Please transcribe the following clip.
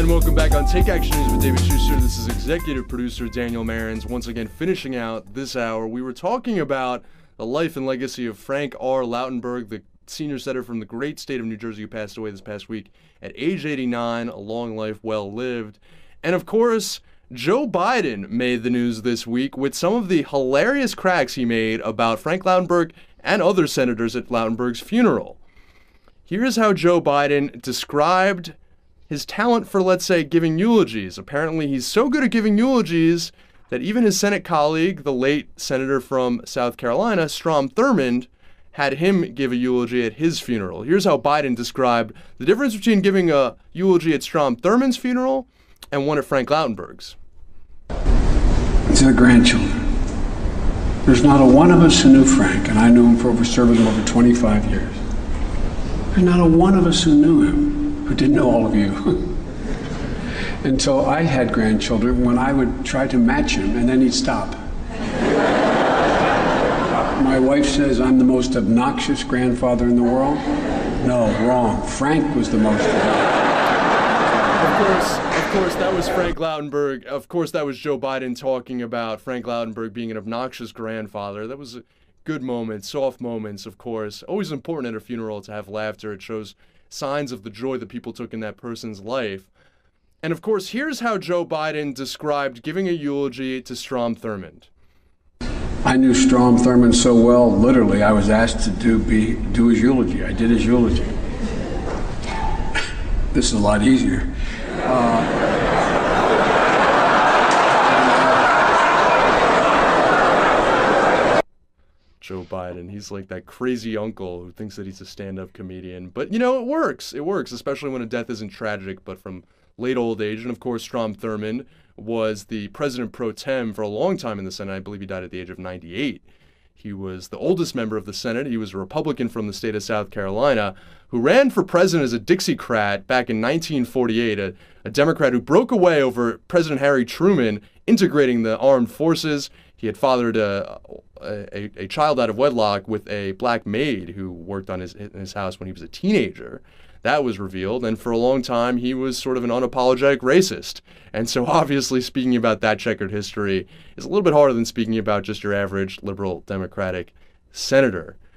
And welcome back on Take Action News with David Shuster. This is executive producer Daniel Marins. Once again, finishing out this hour, we were talking about the life and legacy of Frank R. Lautenberg, the senior senator from the great state of New Jersey who passed away this past week at age 89, a long life well lived. And of course, Joe Biden made the news this week with some of the hilarious cracks he made about Frank Lautenberg and other senators at Lautenberg's funeral. Here's how Joe Biden described his talent for, let's say, giving eulogies. Apparently, he's so good at giving eulogies that even his Senate colleague, the late senator from South Carolina, Strom Thurmond, had him give a eulogy at his funeral. Here's how Biden described the difference between giving a eulogy at Strom Thurmond's funeral and one at Frank Lautenberg's. To the grandchildren. There's not a one of us who knew Frank, and I knew him for serving him over 25 years. There's not a one of us who knew him who didn't know all of you. Until I had grandchildren, when I would try to match him, and then he'd stop. My wife says I'm the most obnoxious grandfather in the world. No, wrong. Frank was the most obnoxious. Of course, that was Frank Lautenberg. Of course, that was Joe Biden talking about Frank Lautenberg being an obnoxious grandfather. That was a good moment, soft moments, of course. Always important at a funeral to have laughter. It shows signs of the joy that people took in that person's life. And of course, here's how Joe Biden described giving a eulogy to Strom Thurmond. I knew Strom Thurmond so well, literally, I was asked to do his eulogy. I did his eulogy. This is a lot easier. Joe Biden, he's like that crazy uncle who thinks that he's a stand-up comedian. But, you know, it works. It works, especially when a death isn't tragic, but from late old age. And, of course, Strom Thurmond was the president pro tem for a long time in the Senate. I believe he died at the age of 98. He was the oldest member of the Senate. He was a Republican from the state of South Carolina who ran for president as a Dixiecrat back in 1948, a Democrat who broke away over President Harry Truman integrating the armed forces. He had fathered a child out of wedlock with a black maid who worked on in his house when he was a teenager. That was revealed, and for a long time, he was sort of an unapologetic racist. And so obviously speaking about that checkered history is a little bit harder than speaking about just your average liberal Democratic senator.